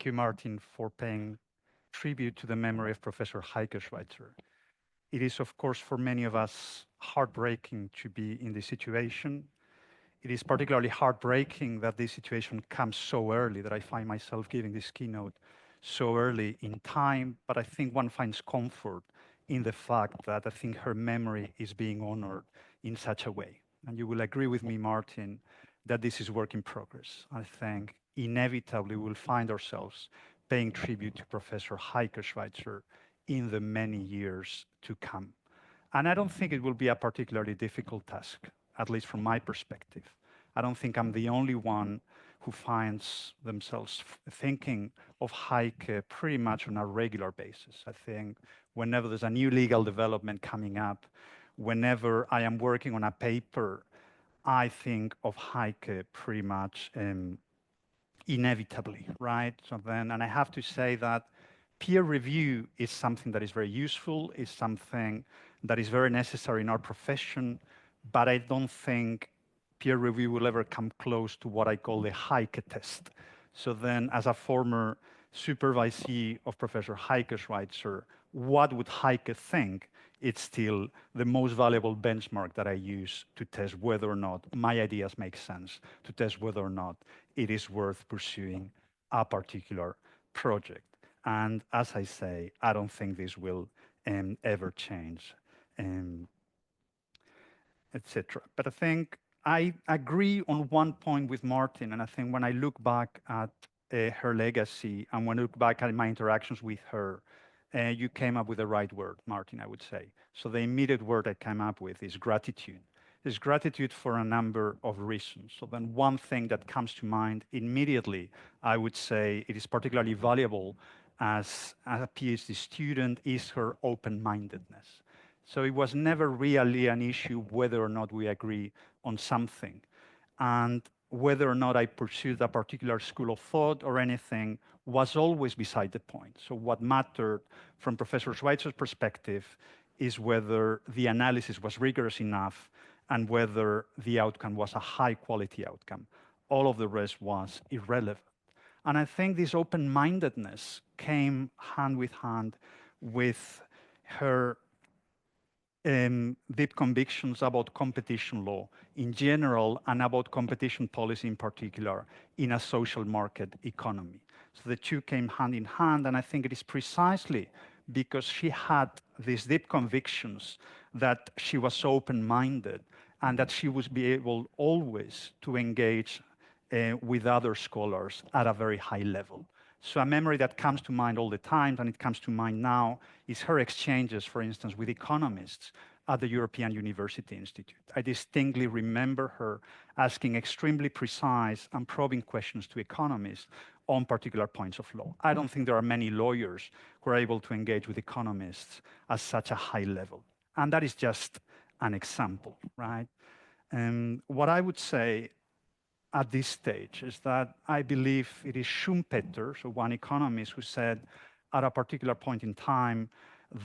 Thank you, Martin, for paying tribute to the memory of Professor Heike Schweitzer. It is, of course, for many of us heartbreaking to be in this situation. It is particularly heartbreaking that this situation comes so early, that I find myself giving this keynote so early in time, but I think one finds comfort in the fact that I think her memory is being honored in such a way. And you will agree with me, Martin, that this is work in progress. I think inevitably we'll find ourselves paying tribute to Professor Heike Schweitzer in the many years to come. And I don't think it will be a particularly difficult task, at least from my perspective. I don't think I'm the only one who finds themselves thinking of Heike pretty much on a regular basis. I think whenever there's a new legal development coming up, whenever I am working on a paper, I think of Heike pretty much inevitably, right? So then, and I have to say that peer review is something that is very useful, is something that is very necessary in our profession, but I don't think peer review will ever come close to what I call the Heike test. So then, as a former supervisee of Professor Heike Schweitzer, what would Heike think? It's still the most valuable benchmark that I use to test whether or not my ideas make sense, to test whether or not it is worth pursuing a particular project. And as I say, I don't think this will ever change, etc. But I think I agree on one point with Martin, and I think when I look back at her legacy and when I look back at my interactions with her, you came up with the right word, Martin, I would say. So the immediate word I came up with is gratitude. It's gratitude for a number of reasons. So then one thing that comes to mind immediately, I would say it is particularly valuable as a PhD student, is her open-mindedness. So it was never really an issue whether or not we agree on something. And whether or not I pursued a particular school of thought or anything was always beside the point. So what mattered from Professor Schweitzer's perspective is whether the analysis was rigorous enough and whether the outcome was a high quality outcome. All of the rest was irrelevant. And I think this open-mindedness came hand with hand with her deep convictions about competition law in general and about competition policy in particular in a social market economy. So the two came hand in hand, and I think it is precisely because she had these deep convictions that she was open-minded and that she would be able always to engage with other scholars at a very high level. So a memory that comes to mind all the time, and it comes to mind now, is her exchanges, for instance, with economists at the European University Institute. I distinctly remember her asking extremely precise and probing questions to economists on particular points of law. I don't think there are many lawyers who are able to engage with economists at such a high level. And that is just an example, right? What I would say at this stage is that I believe it is Schumpeter, so one economist, who said at a particular point in time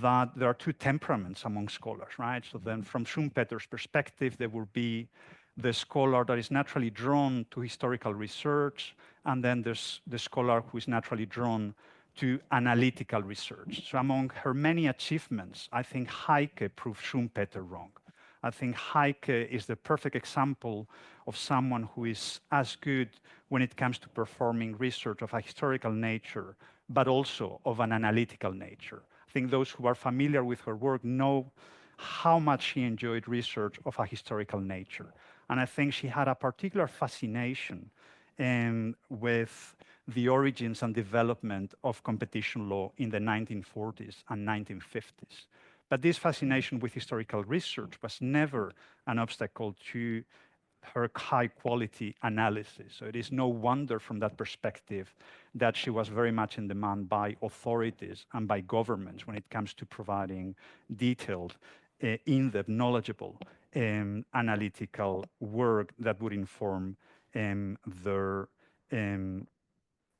that there are two temperaments among scholars, right? So then from Schumpeter's perspective, there will be the scholar that is naturally drawn to historical research, and then there's the scholar who is naturally drawn to analytical research. So among her many achievements, I think Heike proved Schumpeter wrong. I think Heike is the perfect example of someone who is as good when it comes to performing research of a historical nature, but also of an analytical nature. I think those who are familiar with her work know how much she enjoyed research of a historical nature. And I think she had a particular fascination with the origins and development of competition law in the 1940s and 1950s. But this fascination with historical research was never an obstacle to her high-quality analysis. So it is no wonder from that perspective that she was very much in demand by authorities and by governments when it comes to providing detailed, in-depth, knowledgeable, analytical work that would inform their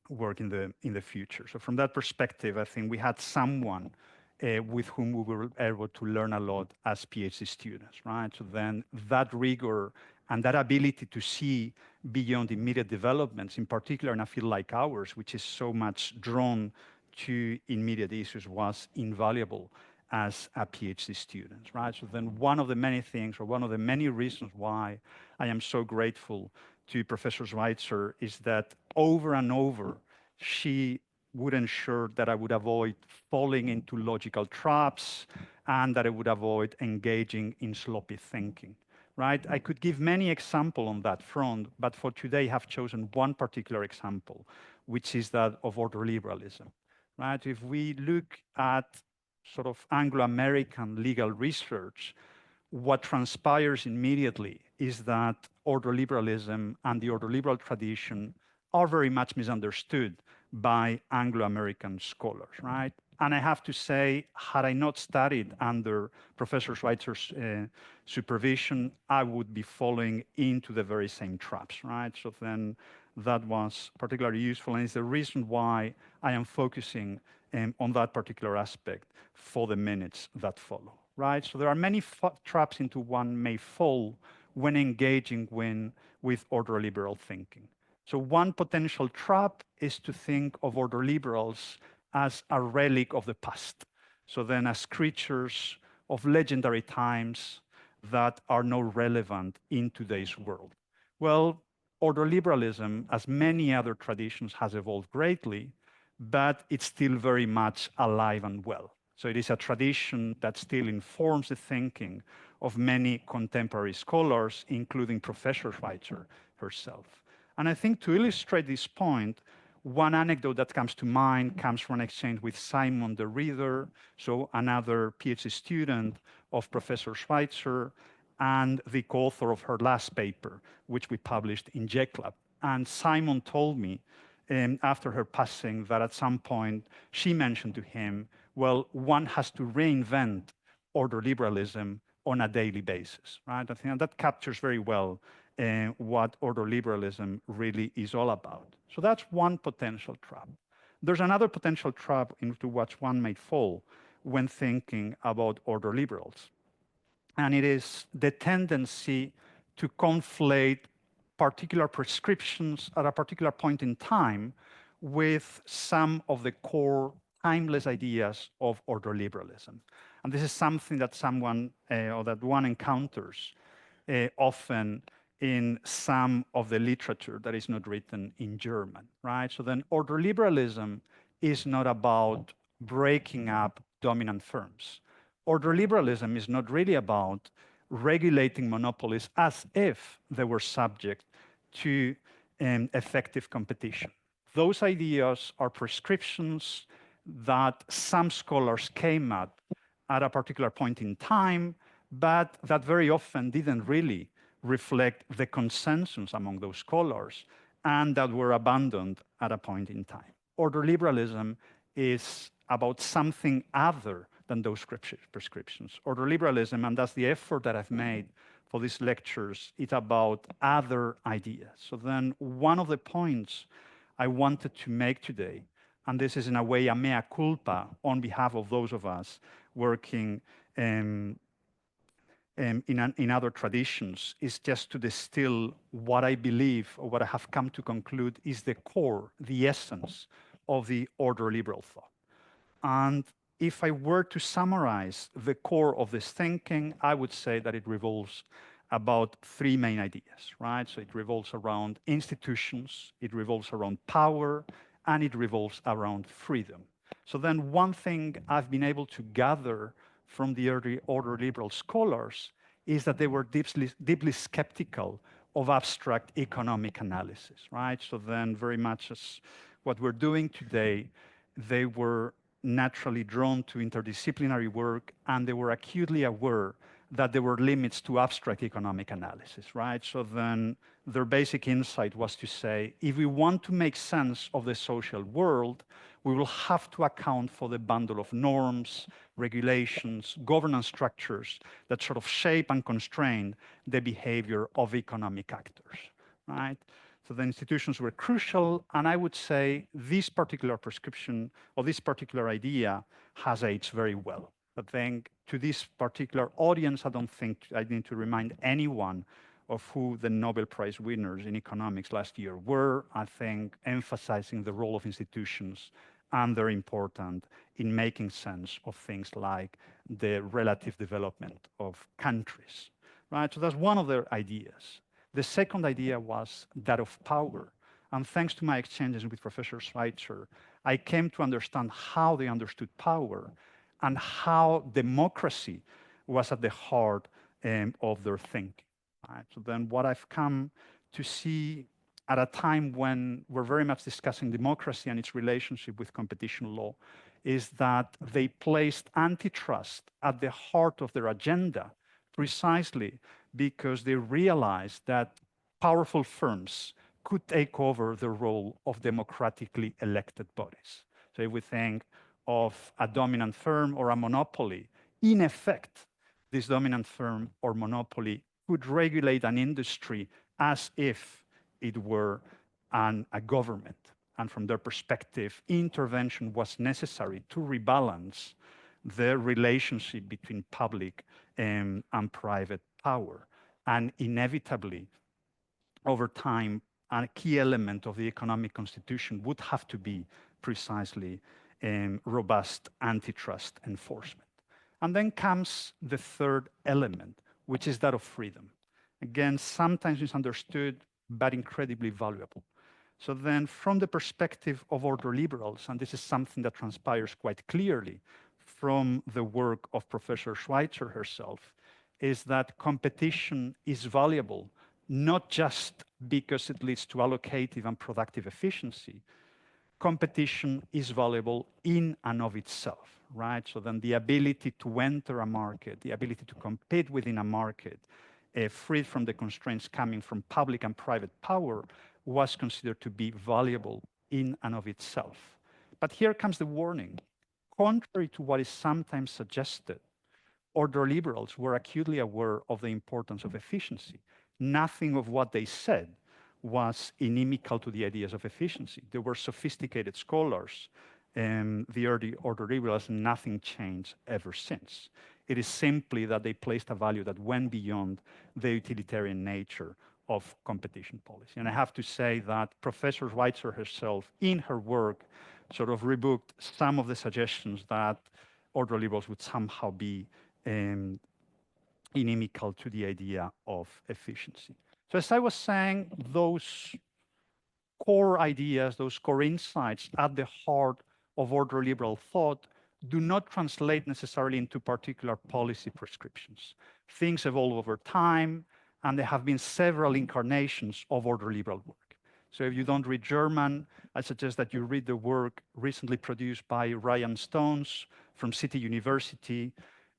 work in the future. So from that perspective, I think we had someone with whom we were able to learn a lot as PhD students, right? So then that rigor and that ability to see beyond immediate developments, in particular in a field like ours, which is so much drawn to immediate issues, was invaluable as a PhD student, right? So then one of the many things, or one of the many reasons why I am so grateful to Professor Schweitzer is that over and over, she would ensure that I would avoid falling into logical traps and that I would avoid engaging in sloppy thinking, right? I could give many examples on that front, but for today I have chosen one particular example, which is that of ordoliberalism, right? If we look at sort of Anglo-American legal research, what transpires immediately is that ordoliberalism and the ordoliberal tradition are very much misunderstood by Anglo-American scholars, right? And I have to say, had I not studied under Professor Schweitzer's supervision, I would be falling into the very same traps, right? So then that was particularly useful, and it's the reason why I am focusing on that particular aspect for the minutes that follow, right? So there are many traps into one may fall when engaging with ordoliberal thinking. So one potential trap is to think of ordoliberals as a relic of the past. So then as creatures of legendary times that are not relevant in today's world. Well, ordoliberalism, as many other traditions, has evolved greatly, but it's still very much alive and well. So it is a tradition that still informs the thinking of many contemporary scholars, including Professor Schweitzer herself. And I think to illustrate this point, one anecdote that comes to mind comes from an exchange with Simon de Reeder, so another PhD student of Professor Schweitzer, and the co-author of her last paper, which we published in JCLAB. And Simon told me after her passing that at some point she mentioned to him, well, one has to reinvent ordoliberalism on a daily basis, right? I think that captures very well what ordoliberalism really is all about. So that's one potential trap. There's another potential trap into which one may fall when thinking about ordoliberals, and it is the tendency to conflate particular prescriptions at a particular point in time with some of the core timeless ideas of ordoliberalism. And this is something that someone or that one encounters often in some of the literature that is not written in German, right? So then ordoliberalism is not about breaking up dominant firms. Ordoliberalism is not really about regulating monopolies as if they were subject to effective competition. Those ideas are prescriptions that some scholars came at a particular point in time, but that very often didn't really reflect the consensus among those scholars and that were abandoned at a point in time. Ordoliberalism is about something other than those prescriptions. Ordoliberalism, and that's the effort that I've made for these lectures, it's about other ideas. So then one of the points I wanted to make today, and this is in a way a mea culpa on behalf of those of us working in other traditions, is just to distill what I believe, or what I have come to conclude is the core, the essence of the ordoliberal thought. And if I were to summarize the core of this thinking, I would say that it revolves about three main ideas, right? So it revolves around institutions, it revolves around power, and it revolves around freedom. So then one thing I've been able to gather from the early ordoliberal scholars is that they were deeply skeptical of abstract economic analysis, right? So then very much as what we're doing today, they were naturally drawn to interdisciplinary work, and they were acutely aware that there were limits to abstract economic analysis, right? So then their basic insight was to say, if we want to make sense of the social world, we will have to account for the bundle of norms, regulations, governance structures that sort of shape and constrain the behavior of economic actors, right? So the institutions were crucial, and I would say this particular prescription or this particular idea has aged very well. But then to this particular audience, I don't think I need to remind anyone of who the Nobel Prize winners in economics last year were, I think, emphasizing the role of institutions and their importance in making sense of things like the relative development of countries, right? So that's one of their ideas. The second idea was that of power. And thanks to my exchanges with Professor Schweitzer, I came to understand how they understood power and how democracy was at the heart of their thinking. Right? So then what I've come to see at a time when we're very much discussing democracy and its relationship with competition law is that they placed antitrust at the heart of their agenda precisely because they realized that powerful firms could take over the role of democratically elected bodies. So if we think of a dominant firm or a monopoly, in effect, this dominant firm or monopoly could regulate an industry as if it were a government. And from their perspective, intervention was necessary to rebalance the relationship between public and private power. And inevitably, over time, a key element of the economic constitution would have to be precisely robust antitrust enforcement. And then comes the third element, which is that of freedom. Again, sometimes misunderstood, but incredibly valuable. So then from the perspective of ordoliberals, and this is something that transpires quite clearly from the work of Professor Schweitzer herself, is that competition is valuable, not just because it leads to allocative and productive efficiency. Competition is valuable in and of itself, right? So then the ability to enter a market, the ability to compete within a market, freed from the constraints coming from public and private power, was considered to be valuable in and of itself. But here comes the warning. Contrary to what is sometimes suggested, ordoliberals were acutely aware of the importance of efficiency. Nothing of what they said was inimical to the ideas of efficiency. They were sophisticated scholars, and the early ordoliberals, nothing changed ever since. It is simply that they placed a value that went beyond the utilitarian nature of competition policy. And I have to say that Professor Schweitzer herself, in her work, sort of rebuked some of the suggestions that ordoliberals would somehow be inimical to the idea of efficiency. So as I was saying, those core ideas, those core insights at the heart of ordoliberal thought do not translate necessarily into particular policy prescriptions. Things evolve over time, and there have been several incarnations of ordoliberal work. So if you don't read German, I suggest that you read the work recently produced by Ryan Stones from City University,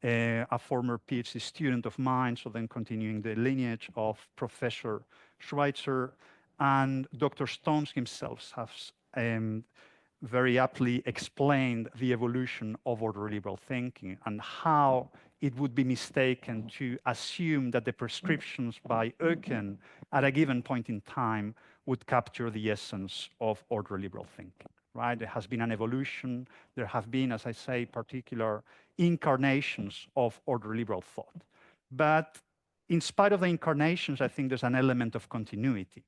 a former PhD student of mine, so then continuing the lineage of Professor Schweitzer. And Dr. Stones himself has very aptly explained the evolution of ordoliberal thinking and how it would be mistaken to assume that the prescriptions by Eucken at a given point in time would capture the essence of ordoliberal thinking, right? There has been an evolution. There have been, as I say, particular incarnations of ordoliberal thought. But in spite of the incarnations, I think there's an element of continuity.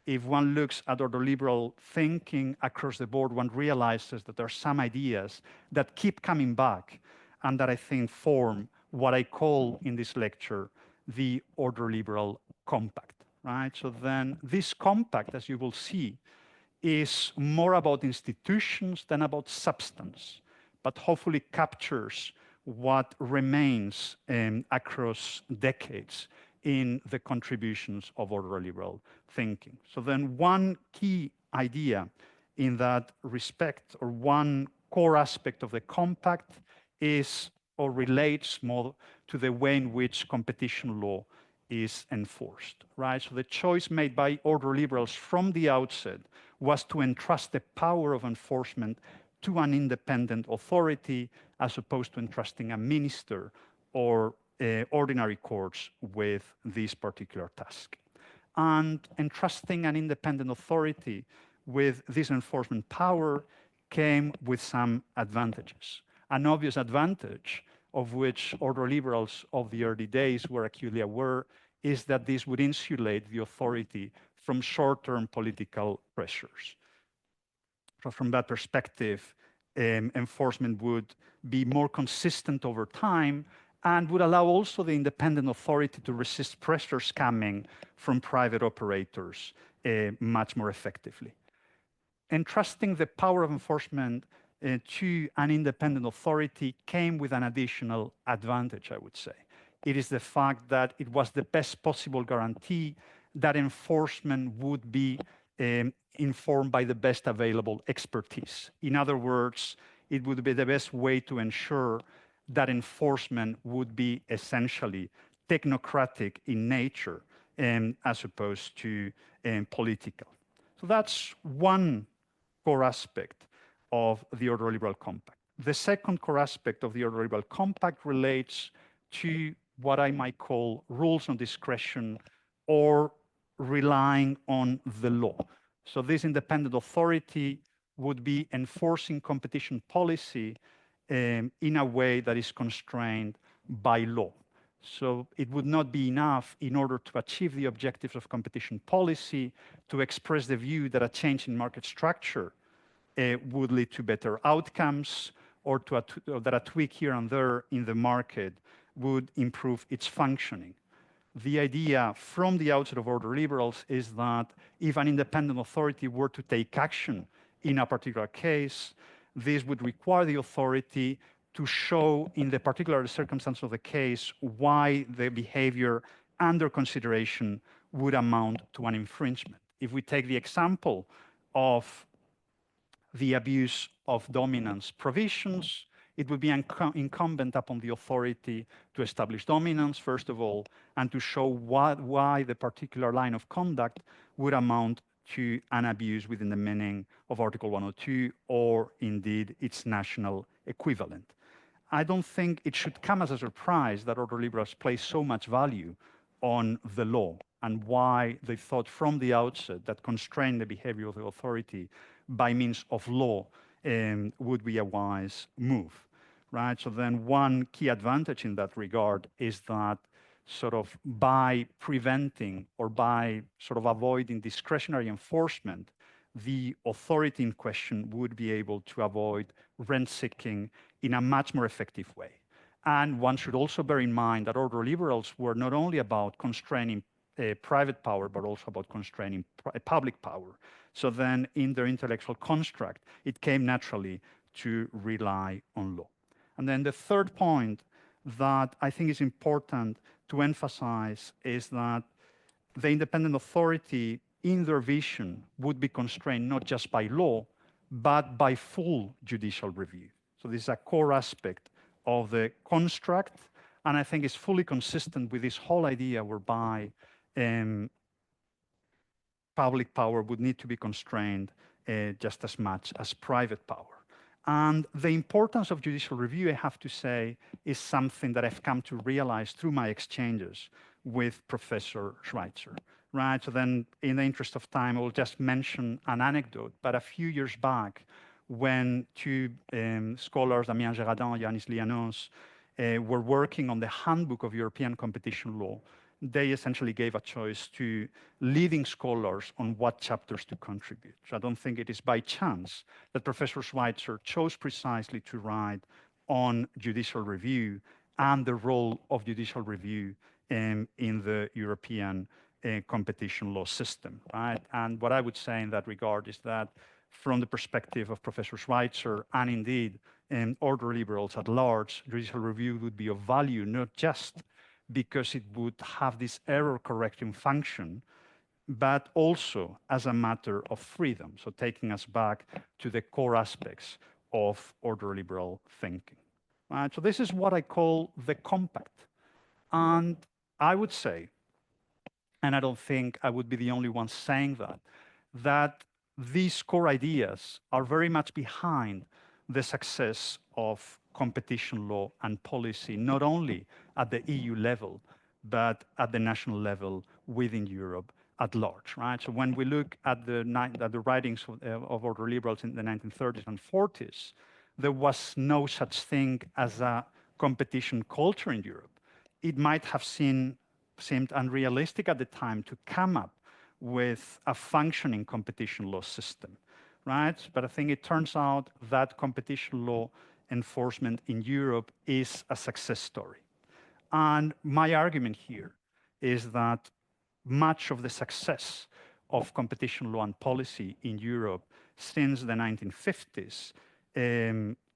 If one looks at ordoliberal thinking across the board, one realizes that there are some ideas that keep coming back and that I think form what I call in this lecture the ordoliberal compact, right? So then this compact, as you will see, is more about institutions than about substance, but hopefully captures what remains across decades in the contributions of ordoliberal thinking. So then one key idea in that respect, or one core aspect of the compact, is or relates more to the way in which competition law is enforced, right? So the choice made by ordoliberals from the outset was to entrust the power of enforcement to an independent authority as opposed to entrusting a minister or ordinary courts with this particular task. And entrusting an independent authority with this enforcement power came with some advantages. An obvious advantage of which ordoliberals of the early days were acutely aware is that this would insulate the authority from short-term political pressures. So from that perspective, enforcement would be more consistent over time and would allow also the independent authority to resist pressures coming from private operators much more effectively. Entrusting the power of enforcement to an independent authority came with an additional advantage, I would say. It is the fact that it was the best possible guarantee that enforcement would be informed by the best available expertise. In other words, it would be the best way to ensure that enforcement would be essentially technocratic in nature as opposed to political. So that's one core aspect of the Ordoliberal Compact. The second core aspect of the Ordoliberal Compact relates to what I might call rules on discretion or relying on the law. So this independent authority would be enforcing competition policy in a way that is constrained by law. So it would not be enough in order to achieve the objectives of competition policy to express the view that a change in market structure would lead to better outcomes or that a tweak here and there in the market would improve its functioning. The idea from the outset of Ordoliberals is that if an independent authority were to take action in a particular case, this would require the authority to show in the particular circumstance of the case why the behavior under consideration would amount to an infringement. If we take the example of the abuse of dominance provisions, it would be incumbent upon the authority to establish dominance, first of all, and to show why the particular line of conduct would amount to an abuse within the meaning of Article 102 or indeed its national equivalent. I don't think it should come as a surprise that Ordoliberals place so much value on the law and why they thought from the outset that constraining the behavior of the authority by means of law would be a wise move, right? So then one key advantage in that regard is that sort of by preventing or by sort of avoiding discretionary enforcement, the authority in question would be able to avoid rent-seeking in a much more effective way. And one should also bear in mind that Ordoliberals were not only about constraining private power, but also about constraining public power. So then in their intellectual construct, it came naturally to rely on law. And then the third point that I think is important to emphasize is that the independent authority in their vision would be constrained not just by law, but by full judicial review. So this is a core aspect of the construct, and I think it's fully consistent with this whole idea whereby public power would need to be constrained just as much as private power. And the importance of judicial review, I have to say, is something that I've come to realize through my exchanges with Professor Schweitzer, right? So then in the interest of time, I will just mention an anecdote, but a few years back, when two scholars, Damien Géradin and Yanis Lianos, were working on the Handbook of European Competition Law, they essentially gave a choice to leading scholars on what chapters to contribute. So I don't think it is by chance that Professor Schweitzer chose precisely to write on judicial review and the role of judicial review in the European competition law system, right? And what I would say in that regard is that from the perspective of Professor Schweitzer and indeed Ordoliberals at large, judicial review would be of value, not just because it would have this error correcting function, but also as a matter of freedom. So taking us back to the core aspects of Ordoliberal thinking. So this is what I call the compact. And I would say, and I don't think I would be the only one saying that these core ideas are very much behind the success of competition law and policy, not only at the EU level, but at the national level within Europe at large, right? So when we look at the writings of Ordoliberals in the 1930s and 40s, there was no such thing as a competition culture in Europe. It might have seen seemed unrealistic at the time to come up with a functioning competition law system, right? But I think it turns out that competition law enforcement in Europe is a success story. And my argument here is that much of the success of competition law and policy in Europe since the 1950s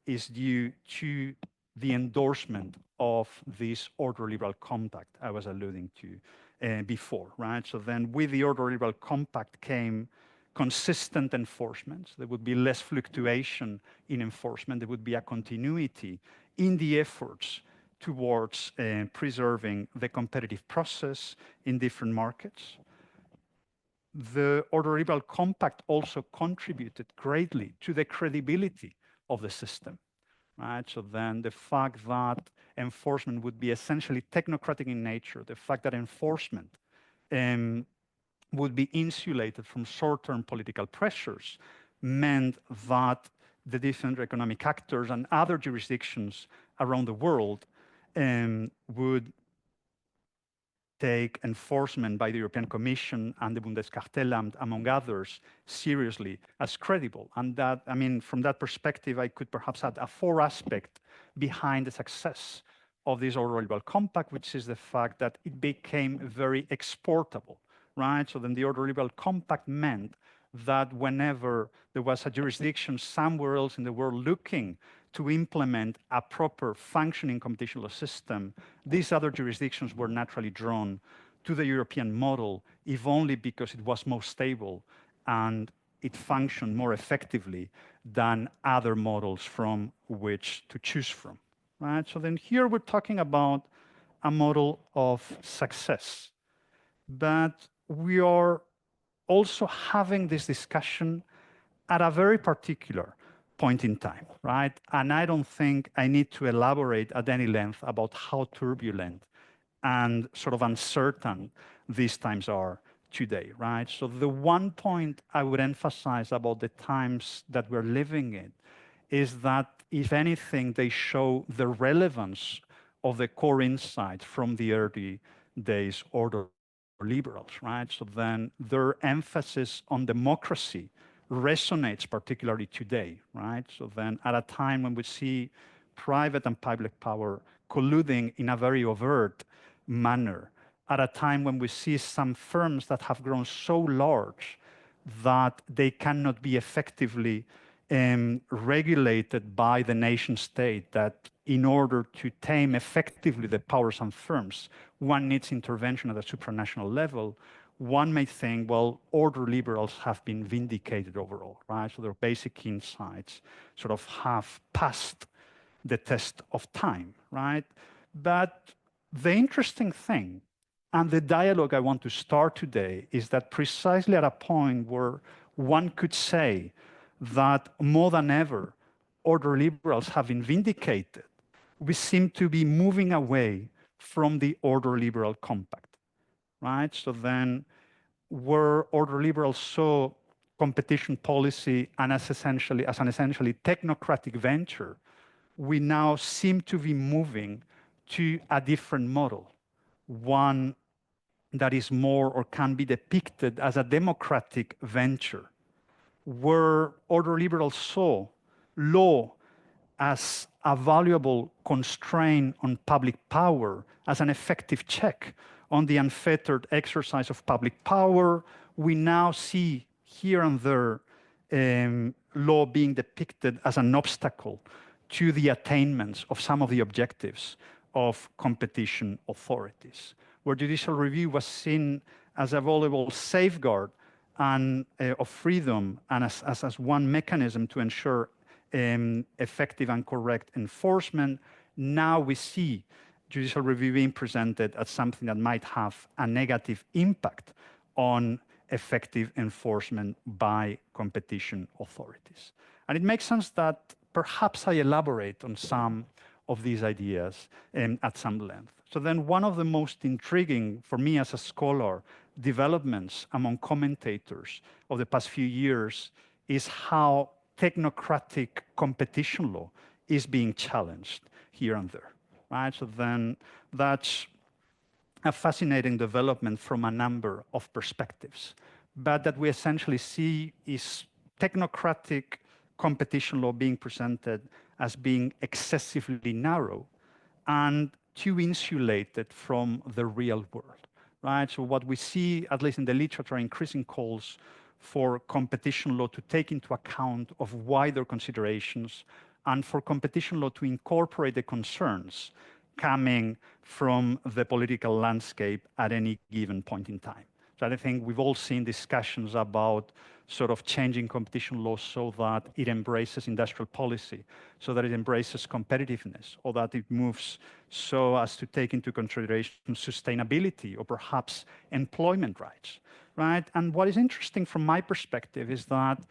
is due to the endorsement of this Ordoliberal compact I was alluding to before, right? So then with the Ordoliberal compact came consistent enforcement. There would be less fluctuation in enforcement. There would be a continuity in the efforts towards preserving the competitive process in different markets. The Ordoliberal compact also contributed greatly to the credibility of the system, right? So then the fact that enforcement would be essentially technocratic in nature, the fact that enforcement would be insulated from short-term political pressures meant that the different economic actors and other jurisdictions around the world would take enforcement by the European Commission and the Bundeskartellamt, among others, seriously as credible. And that, I mean, from that perspective, I could perhaps add a fourth aspect behind the success of this Ordoliberal compact, which is the fact that it became very exportable, right? So then the Ordoliberal compact meant that whenever there was a jurisdiction somewhere else in the world looking to implement a proper functioning competition law system, these other jurisdictions were naturally drawn to the European model, if only because it was most stable and it functioned more effectively than other models from which to choose from, right? So then here we're talking about a model of success, but we are also having this discussion at a very particular point in time, right? And I don't think I need to elaborate at any length about how turbulent and sort of uncertain these times are today, right? So the one point I would emphasize about the times that we're living in is that, if anything, they show the relevance of the core insights from the early days Ordoliberals, right? So then their emphasis on democracy resonates particularly today, right? So then at a time when we see private and public power colluding in a very overt manner, at a time when we see some firms that have grown so large that they cannot be effectively regulated by the nation state, that in order to tame effectively the powers and firms, one needs intervention at a supranational level, one may think, well, Ordoliberals have been vindicated overall, right? So their basic insights sort of have passed the test of time, right? But the interesting thing, and the dialogue I want to start today, is that precisely at a point where one could say that more than ever, Ordoliberals have been vindicated, we seem to be moving away from the Ordoliberal compact, right? So then where Ordoliberals saw competition policy and as an essentially technocratic venture, we now seem to be moving to a different model, one that is more or can be depicted as a democratic venture, where Ordoliberals saw law as a valuable constraint on public power, as an effective check on the unfettered exercise of public power. We now see here and there law being depicted as an obstacle to the attainments of some of the objectives of competition authorities, where judicial review was seen as a valuable safeguard and of freedom and as one mechanism to ensure effective and correct enforcement. Now we see judicial review being presented as something that might have a negative impact on effective enforcement by competition authorities. And it makes sense that perhaps I elaborate on some of these ideas at some length. So then one of the most intriguing, for me as a scholar, developments among commentators of the past few years is how technocratic competition law is being challenged here and there, right? So then that's a fascinating development from a number of perspectives. But that we essentially see is technocratic competition law being presented as being excessively narrow and too insulated from the real world, right? So what we see, at least in the literature, increasing calls for competition law to take into account of wider considerations and for competition law to incorporate the concerns coming from the political landscape at any given point in time. So I think we've all seen discussions about sort of changing competition law so that it embraces industrial policy, so that it embraces competitiveness, or that it moves so as to take into consideration sustainability or perhaps employment rights, right? And what is interesting from my perspective is that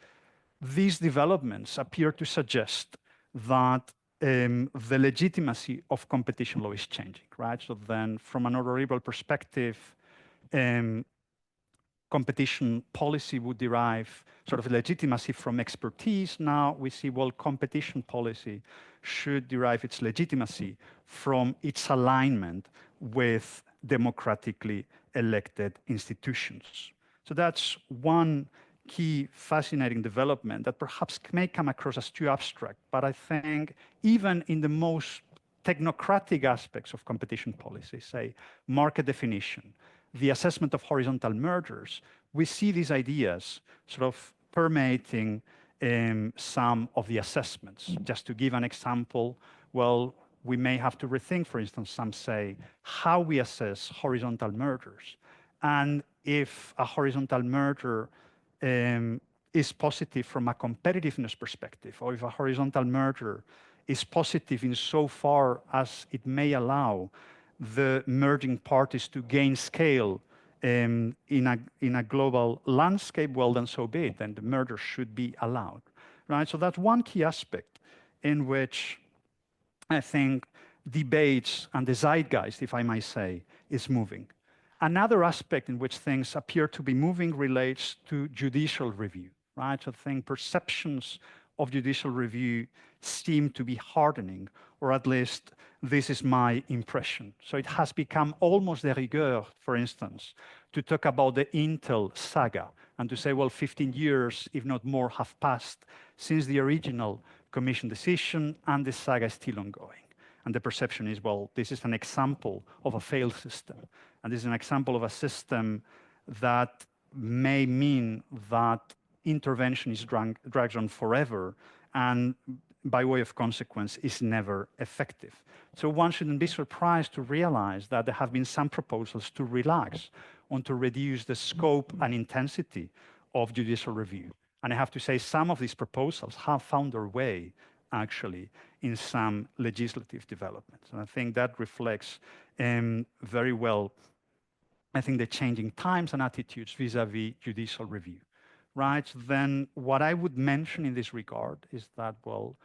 these developments appear to suggest that the legitimacy of competition law is changing, right? So then from an ordoliberal perspective, competition policy would derive sort of legitimacy from expertise. Now we see, well, competition policy should derive its legitimacy from its alignment with democratically elected institutions. So that's one key fascinating development that perhaps may come across as too abstract, but I think even in the most technocratic aspects of competition policy, say market definition, the assessment of horizontal mergers, we see these ideas sort of permeating some of the assessments. Just to give an example, well, we may have to rethink, for instance, some say, how we assess horizontal mergers. And if a horizontal merger is positive from a competitiveness perspective, or if a horizontal merger is positive insofar as it may allow the merging parties to gain scale in a global landscape, well, then so be it. Then the merger should be allowed, right? So that's one key aspect in which I think debates and the zeitgeist, if I might say, is moving. Another aspect in which things appear to be moving relates to judicial review, right? So I think perceptions of judicial review seem to be hardening, or at least this is my impression. So it has become almost de rigueur, for instance, to talk about the Intel saga and to say, well, 15 years, if not more, have passed since the original commission decision and the saga is still ongoing. And the perception is, well, this is an example of a failed system. And this is an example of a system that may mean that intervention is dragged on forever and by way of consequence is never effective. So one shouldn't be surprised to realize that there have been some proposals to relax or to reduce the scope and intensity of judicial review. And I have to say some of these proposals have found their way actually in some legislative developments. And I think that reflects very well, I think, the changing times and attitudes vis-a-vis judicial review, right? Then what I would mention in this regard is that, well,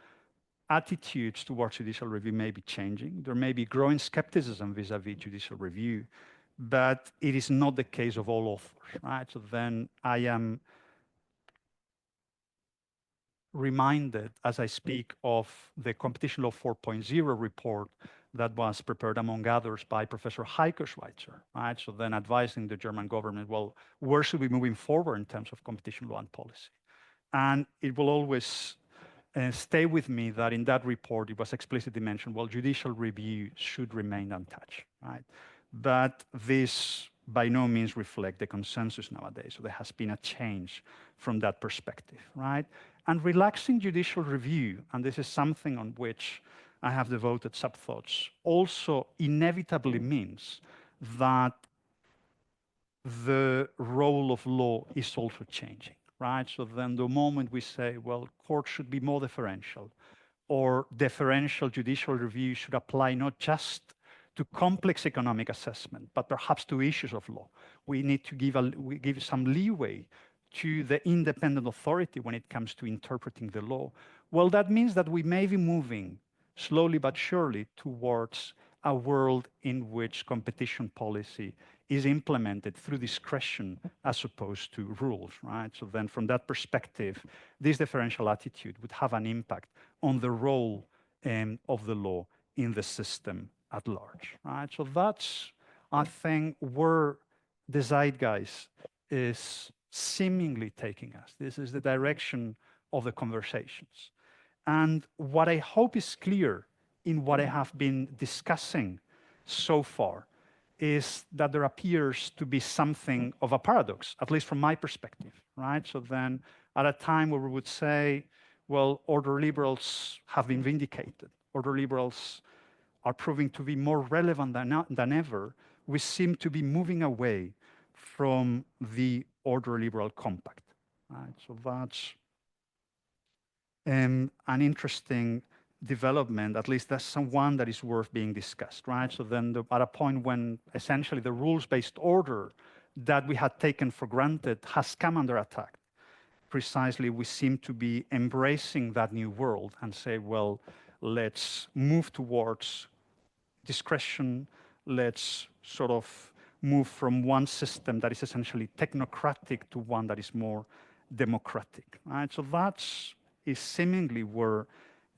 attitudes towards judicial review may be changing. There may be growing skepticism vis-a-vis judicial review, but it is not the case of all authors, right? So then I am reminded as I speak of the Competition Law 4.0 report that was prepared, among others, by Professor Heike Schweitzer, right? So then advising the German government, well, where should we be moving forward in terms of competition law and policy? And it will always stay with me that in that report, it was explicitly mentioned, well, judicial review should remain untouched, right? But this by no means reflect the consensus nowadays. So there has been a change from that perspective, right? And relaxing judicial review, and this is something on which I have devoted some thoughts, also inevitably means that the role of law is also changing, right? So then the moment we say, well, courts should be more deferential, or deferential judicial review should apply not just to complex economic assessment, but perhaps to issues of law. We need to give some leeway to the independent authority when it comes to interpreting the law. Well, that means that we may be moving slowly but surely towards a world in which competition policy is implemented through discretion as opposed to rules, right? So then from that perspective, this differential attitude would have an impact on the role of the law in the system at large, right? So that's I think where the zeitgeist is seemingly taking us. This is the direction of the conversations. And what I hope is clear in what I have been discussing so far is that there appears to be something of a paradox, at least from my perspective, right? So then at a time where we would say, well, order liberals have been vindicated, order liberals are proving to be more relevant than ever, we seem to be moving away from the order liberal compact, right? So that's an interesting development, at least that's one that is worth being discussed, right? So then at a point when essentially the rules-based order that we had taken for granted has come under attack, precisely we seem to be embracing that new world and say, well, let's move towards discretion, let's sort of move from one system that is essentially technocratic to one that is more democratic, right? So that's seemingly where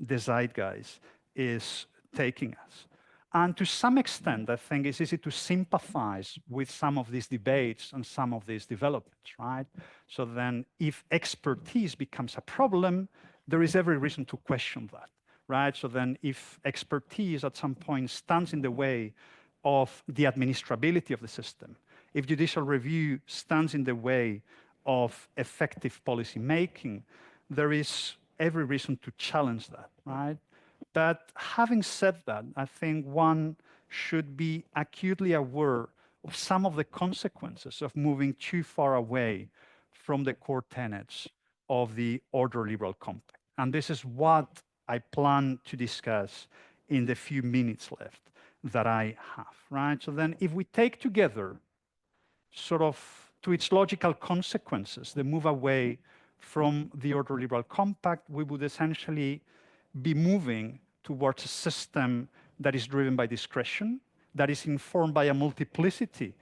the zeitgeist is taking us. And to some extent, I think it's easy to sympathize with some of these debates and some of these developments, right? So then if expertise becomes a problem, there is every reason to question that, right? So then if expertise at some point stands in the way of the administrability of the system, if judicial review stands in the way of effective policy making, there is every reason to challenge that, right? But having said that, I think one should be acutely aware of some of the consequences of moving too far away from the core tenets of the order liberal compact. And this is what I plan to discuss in the few minutes left that I have, right? So then if we take together sort of to its logical consequences, the move away from the order liberal compact, we would essentially be moving towards a system that is driven by discretion, that is informed by a multiplicity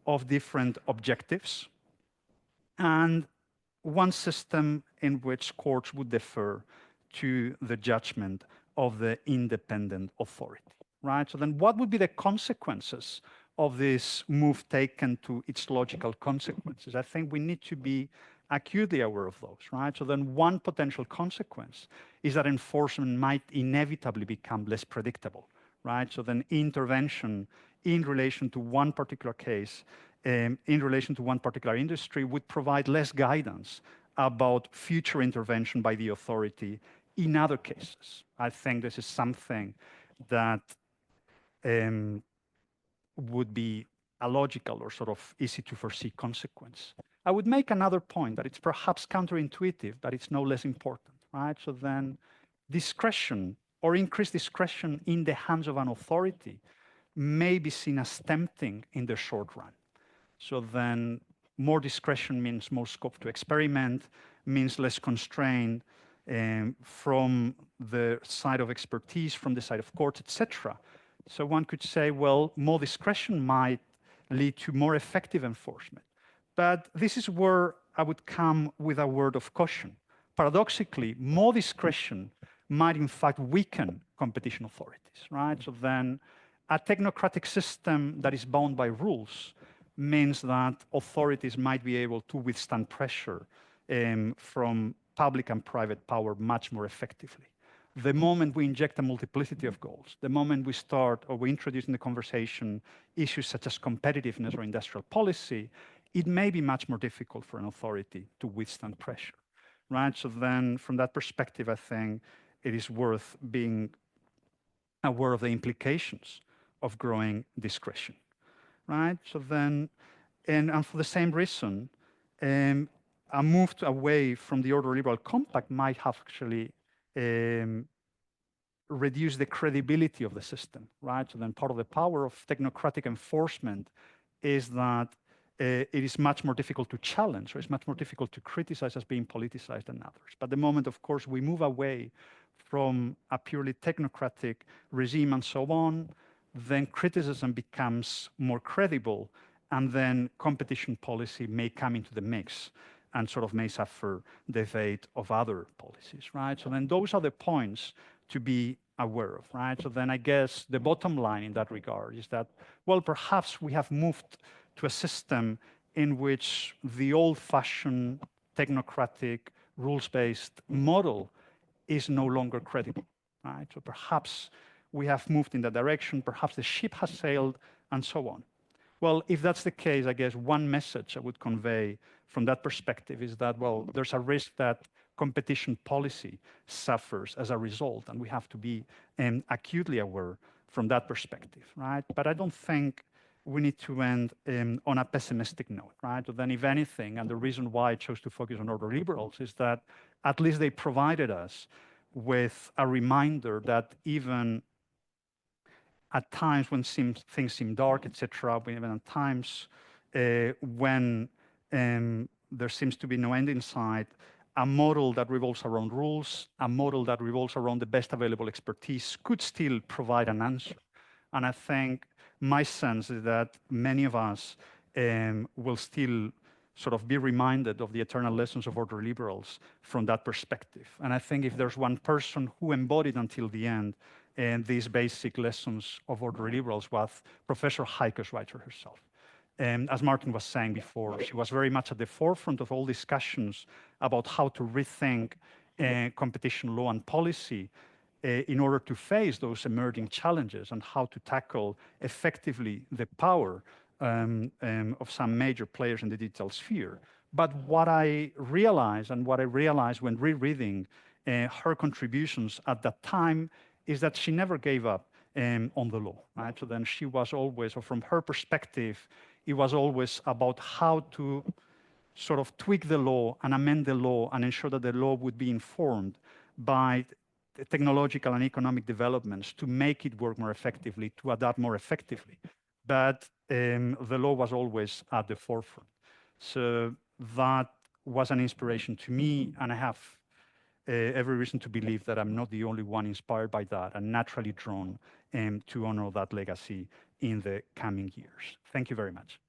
of different objectives, and one system in which courts would defer to the judgment of the independent authority, right? So then what would be the consequences of this move taken to its logical consequences? I think we need to be acutely aware of those, right? So then one potential consequence is that enforcement might inevitably become less predictable, right? So then intervention in relation to one particular case, in relation to one particular industry would provide less guidance about future intervention by the authority in other cases. I think this is something that would be a logical or sort of easy to foresee consequence. I would make another point that it's perhaps counterintuitive, but it's no less important, right? So then discretion or increased discretion in the hands of an authority may be seen as tempting in the short run. So then more discretion means more scope to experiment, means less constraint from the side of expertise, from the side of courts, etc. So one could say, well, more discretion might lead to more effective enforcement. But this is where I would come with a word of caution. Paradoxically, more discretion might in fact weaken competition authorities, right? So then a technocratic system that is bound by rules means that authorities might be able to withstand pressure from public and private power much more effectively. The moment we inject a multiplicity of goals, the moment we start or we introduce in the conversation issues such as competitiveness or industrial policy, it may be much more difficult for an authority to withstand pressure, right? So then from that perspective, I think it is worth being aware of the implications of growing discretion, right? So then, and for the same reason, a move away from the order liberal compact might have actually reduce the credibility of the system, right? So then part of the power of technocratic enforcement is that it is much more difficult to challenge, or it's much more difficult to criticize as being politicized than others. But the moment, of course, we move away from a purely technocratic regime and so on, then criticism becomes more credible, and then competition policy may come into the mix and sort of may suffer the fate of other policies, right? So then those are the points to be aware of, right? So then I guess the bottom line in that regard is that, well, perhaps we have moved to a system in which the old-fashioned technocratic rules-based model is no longer credible, right? So perhaps we have moved in that direction, perhaps the ship has sailed, and so on. Well, if that's the case, I guess one message I would convey from that perspective is that, well, there's a risk that competition policy suffers as a result, and we have to be acutely aware from that perspective, right? But I don't think we need to end on a pessimistic note, right? Then if anything, and the reason why I chose to focus on ordoliberals is that at least they provided us with a reminder that even at times when things seem dark, etc., even at times when there seems to be no end in sight, a model that revolves around rules, a model that revolves around the best available expertise could still provide an answer. And I think my sense is that many of us will still sort of be reminded of the eternal lessons of ordoliberals from that perspective. And I think if there's one person who embodied until the end and these basic lessons of ordoliberals was Professor Heike Schweitzer herself. And as Martin was saying before, she was very much at the forefront of all discussions about how to rethink competition law and policy in order to face those emerging challenges and how to tackle effectively the power of some major players in the digital sphere. But what I realized, and what I realized when rereading her contributions at that time, is that she never gave up on the law, right? So then she was always, or from her perspective, it was always about how to sort of tweak the law and amend the law and ensure that the law would be informed by technological and economic developments to make it work more effectively, to adapt more effectively. But the law was always at the forefront. So that was an inspiration to me, and I have every reason to believe that I'm not the only one inspired by that and naturally drawn to honor that legacy in the coming years. Thank you very much.